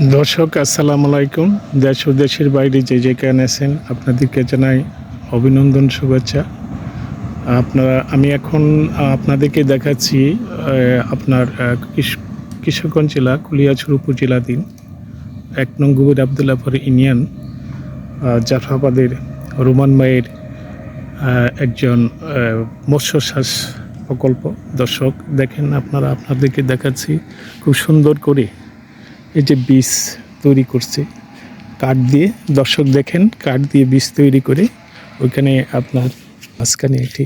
দর্শক আসসালামু আলাইকুম। দেশ ও দেশের বাইরে যে যেখানে আছেন আপনাদেরকে জানাই অভিনন্দন, শুভেচ্ছা। আমি এখন আপনাদেরকে দেখাচ্ছি আপনার কিশোরগঞ্জ জেলা কুলিয়াছড়ি উপজেলাধীন ১ নং গুবের আবদুল্লাহপুর ইউনিয়ন জাফরাবাদের রোমান মায়ের একজন মৎস্য চাষ প্রকল্প। দর্শক দেখেন, আপনাদেরকে দেখাচ্ছি খুব সুন্দর করে এই যে বীজ তৈরি করছে কাঠ দিয়ে। দর্শক দেখেন, কাঠ দিয়ে বীজ তৈরি করে ওইখানে আপনার মাঝখানে একটি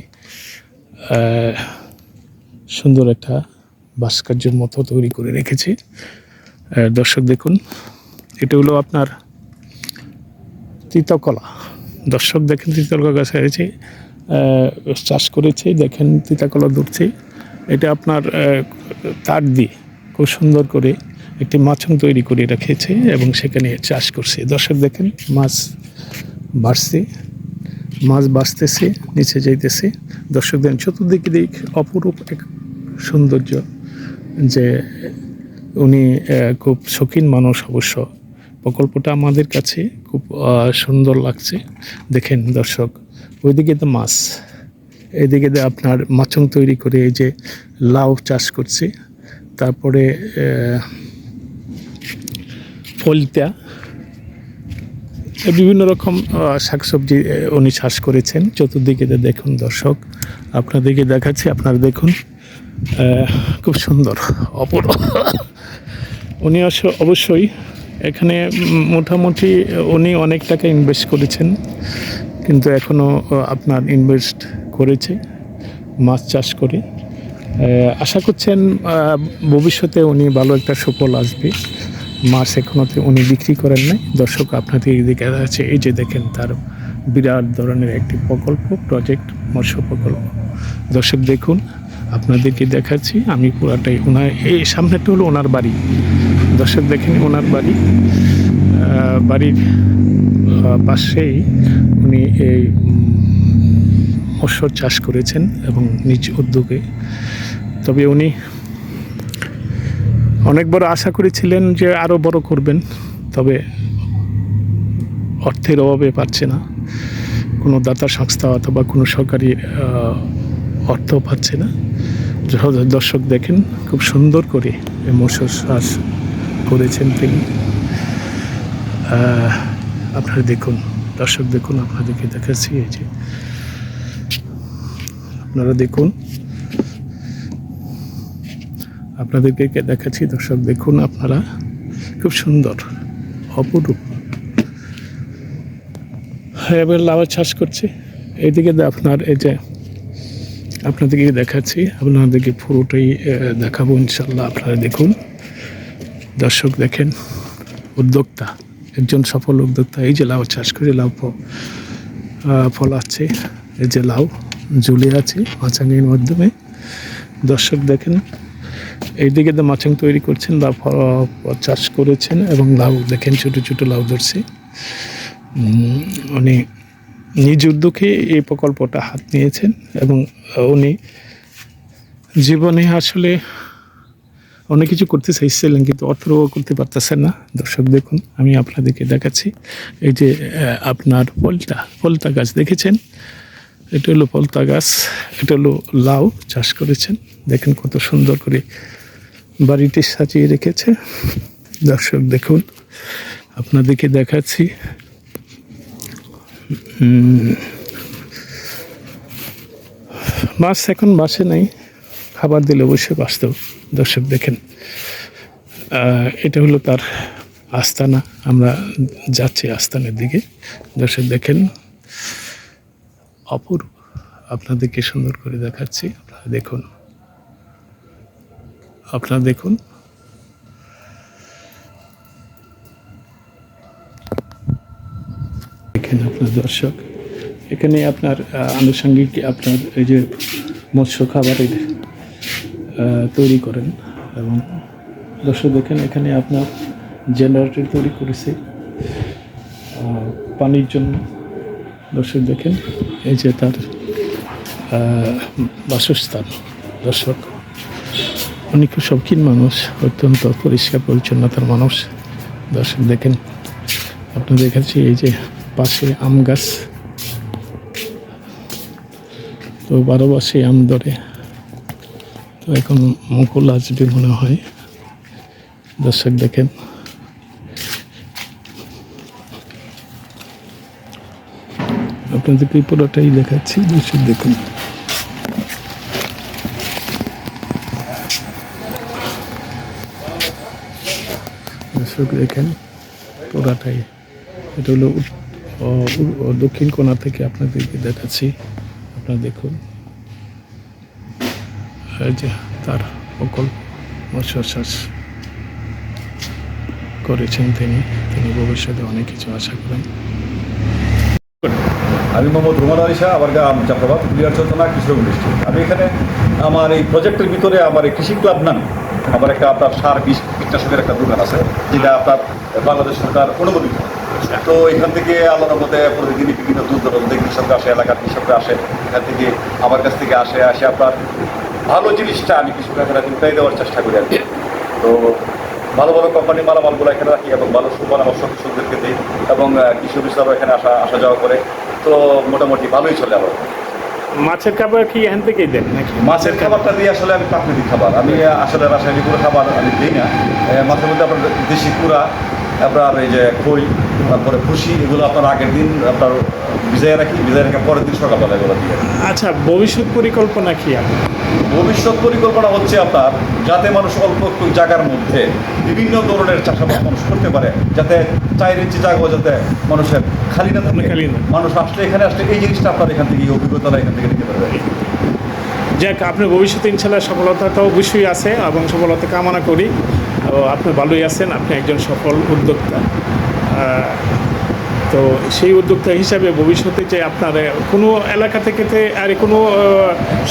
সুন্দর একটা ভাস্কর্যের মতো তৈরি করে রেখেছে। দর্শক দেখুন, এটা হলো আপনার তিতাকলা। দর্শক দেখেন, তিতাকলা গাছ হয়েছে, চাষ করেছে। দেখেন তিতাকলা ধরছে। এটা আপনার কাঠ দিয়ে খুব সুন্দর করে একটি মাছং তৈরি করে রেখেছে এবং সেখানে চাষ করছে। দর্শক দেখেন, মাছ বাড়তেছে, নিচে যাইতেছে। দর্শক দেখেন, চতুর্দিকে দিক অপরূপ এক সৌন্দর্য। যে উনি খুব শৌখিন মানুষ অবশ্য। প্রকল্পটা আমাদের কাছে খুব সুন্দর লাগছে। দেখেন দর্শক, ওইদিকে তো মাছ, এইদিকে আপনার মাছং তৈরি করে এই যে লাউ চাষ করছে। তারপরে ফলতা, বিভিন্ন রকম শাকসবজি উনি চাষ করেছেন। চতুর্দিকে দেখুন দর্শক, আপনাদেরকে দেখাচ্ছি, আপনারা দেখুন, খুব সুন্দর অপূর্ব। উনি অবশ্যই এখানে মোটামুটি উনি অনেক টাকা ইনভেস্ট করেছেন, কিন্তু এখনও আপনার ইনভেস্ট করেছে মাছ চাষ করে। আশা করছেন ভবিষ্যতে উনি ভালো একটা সুফল আসবে। মাছ এখনও উনি বিক্রি করেন নাই। দর্শক আপনাদের এদিকে আছে, এই যে দেখেন, তার বিরাট ধরনের একটি প্রজেক্ট, মৎস্য প্রকল্প। দর্শক দেখুন, আপনাদেরকে দেখাচ্ছি আমি পুরাটাই। ওনার এই সামনেটা হলো ওনার বাড়ি। দর্শক দেখেন, ওনার বাড়ির পাশেই উনি এই মৎস্য চাষ করেছেন এবং নিজ উদ্যোগে। তবে উনি অনেক বড় আশা করেছিলেন যে আরও বড় করবেন, তবে অর্থের অভাবে পাচ্ছে না। কোনো দাতা সংস্থা অথবা কোনো সরকারি অর্থ পাচ্ছে না। দর্শক দেখেন, খুব সুন্দর করে মৎস্য চাষ করেছেন তিনি। আপনারা দেখুন, দর্শক দেখুন, আপনাদেরকে দেখাচ্ছি, এই যে আপনারা দেখুন, আপনাদেরকে দেখাচ্ছি। দর্শক দেখুন, আপনারা, খুব সুন্দর অপরূপ। এবার লাউ চাষ করছে। এইদিকে আপনার এই যে আপনাদেরকে দেখাচ্ছি, আপনাদেরকে পুরোটাই দেখাবো ইনশাল্লাহ। আপনারা দেখুন, দর্শক দেখেন, উদ্যোক্তা, একজন সফল উদ্যোক্তা। এই যে লাউ চাষ করে লাউ ফলাচ্ছে, এই যে লাউ ঝুলে আছে মাচাঙের মাধ্যমে। দর্শক দেখেন, এইদিকে তো মাছং তৈরি করছেন, লাউ চাষ করেছেন এবং লাউ দেখেন ছোটো ছোটো লাউ ধরছে। উনি নিজ উদ্যোগে এই প্রকল্পটা হাত নিয়েছেন এবং উনি জীবনে আসলে অনেক কিছু করতে চাইছিলেন, কিন্তু অর্থ করতে পারতেছেন না। দর্শক দেখুন, আমি আপনাদেরকে দেখাচ্ছি, এই যে আপনার পলতা গাছ দেখেছেন, এটা হলো পলতা গাছ, এটা হলো লাউ চাষ করেছেন। দেখেন কত সুন্দর করে বাড়িটি সাজিয়ে রেখেছে। দর্শক দেখুন, আপনাদেরকে দেখাচ্ছি, মাছ এখন বাসে নাই, খাবার দিলে অবশ্যই বাঁচত। দর্শক দেখেন, এটা হলো তার আস্তানা। আমরা যাচ্ছি আস্তানের দিকে। দর্শক দেখেন, অপূর্ব, আপনাদেরকে সুন্দর করে দেখাচ্ছি। আপনারা দেখুন, দেখেন আপনার দর্শক, এখানে আপনার আনুষঙ্গিক আপনার এই যে মৎস্য খাবারের তৈরি করেন। এবং দর্শক দেখেন, এখানে আপনার জেনারেটর তৈরি করেছে পানির জন্য। দর্শক দেখেন, এই যে তার বাসস্থান। দর্শক, উনি খুব শৌখিন মানুষ, অত্যন্ত পরিষ্কার পরিচ্ছন্নতার মানুষ। দর্শক দেখেন, আপনি দেখাচ্ছি এই যে পাশে আম গাছ, তো 12 মাসে আম ধরে, তো এখন মুকুল আসবে মনে হয়। দর্শক দেখেন, আপনাদেরকে পুরোটাই দেখাচ্ছি। দর্শক দেখুন, দর্শক দেখেন পুরাটাই। এটা হলো দক্ষিণ কোণা থেকে আপনাদেরকে দেখাচ্ছি। আপনারা দেখুন, এই যে তার প্রকল্প মৎস্য চাষ করেছেন তিনি ভবিষ্যতে অনেক কিছু আশা করেন। আমি মোহাম্মদ রুমান আলী শাহ, আমার গ্রাম জাফরাবাদ, ক্লিয়ার চন্দনা, কৃষক ডিস্ট্রিক্ট। আমি এখানে আমার এই প্রজেক্টের ভিতরে আমার এই কৃষি ক্লাব নামে আমার একটা আপনার সার বিষ কীটনাশকের একটা দোকান আছে, যেটা আপনার বাংলাদেশ সরকার অনুমোদিত। তো এখান থেকে আল্লাহর মধ্যে প্রতিদিনই বিভিন্ন দূর দূরান্ত কৃষকরা আসে, এলাকার কৃষকরা আসে, এখান থেকে আমার কাছ থেকে আসে আপনার ভালো জিনিসটা আমি কৃষকরা উঠাই দেওয়ার চেষ্টা করি আর কি। তো ভালো ভালো কোম্পানির মালামালগুলো এখানে রাখি এবং ভালো সুপরামর্শ কৃষকদেরকে দিই, এবং কৃষি অফিসারও এখানে আসা যাওয়া করে। তো মোটামুটি ভালোই চলে আমার। মাছের খাবার কি এখান থেকেই দেন নাকি? মাছের খাবারটা দিয়ে আসলে আমি প্রাকৃতিক খাবার, আমি আসলে রাসায়নিক কোনো খাবার আমি দিই না। মাছের মধ্যে আপনার দেশি কুড়া, আপনার এই যে খই, তারপরে খুশি, এগুলো আপনার আগের দিন আপনার ভিজাই রাখি, ভিজাই রেখে পরের দিন সকালবেলা এগুলো দিয়ে। আচ্ছা, ভবিষ্যৎ পরিকল্পনা কি আপনার? ভবিষ্যৎ পরিকল্পনা হচ্ছে আপনার যাতে মানুষ অল্প একটু জায়গার মধ্যে বিভিন্ন ধরনের চাষাবাদ মানুষ করতে পারে, যাতে 4 ইঞ্চি জায়গা যাতে মানুষের খালি না থাকে। মানুষ আসলে এখানে আসলে এই জিনিসটা আপনার এখান থেকে, এই অভিজ্ঞতাটা এখান থেকে নিতে পারবে। যাক, আপনার ভবিষ্যতে ইনশাল্লাহ সফলতা তো অবশ্যই আছে এবং সফলতা কামনা করি। আপনি ভালোই আছেন, আপনি একজন সফল উদ্যোক্তা। তো সেই উদ্যোক্তা হিসাবে ভবিষ্যতে যে আপনার কোনো এলাকা থেকে আর কোনো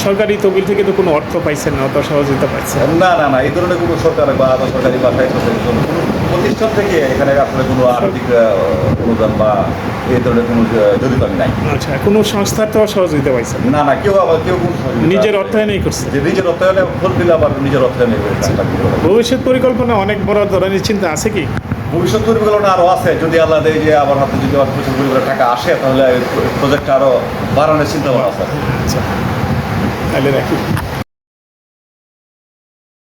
সরকারি তহবিল থেকে তো কোনো অর্থ পাইছেন না, অত সহযোগিতা পাইছেন না না না, এই ধরনের কোনো সরকার বা সরকারি বা স্বায়ত্তশাসিত কোনো প্রতিষ্ঠান থেকে এখানে আসলে কোনো আর্থিক অনুদান বা এই ধরনের কোনো জড়িত আমি নাই। আচ্ছা, কোনো সংস্থার তো সহযোগিতা পাইছেন না না, কেউ কোনো নিজের অর্থায়নেই করছে? যে নিজের অর্থায়নে ফুলফিল আবার নিজের অর্থায়নে। ভবিষ্যৎ পরিকল্পনা অনেক বড় ধরনের চিন্তা আছে কি? ভবিষ্যৎ পরিকল্পনা আরও আছে, যদি আল্লাহ দেয় যে আমার হাতে যদি আমার প্রচুর পরিমাণে টাকা আসে, তাহলে প্রজেক্টটা আরও বাড়ানোর চিন্তা ভাবনা আছে। আচ্ছা, তাহলে রাখি।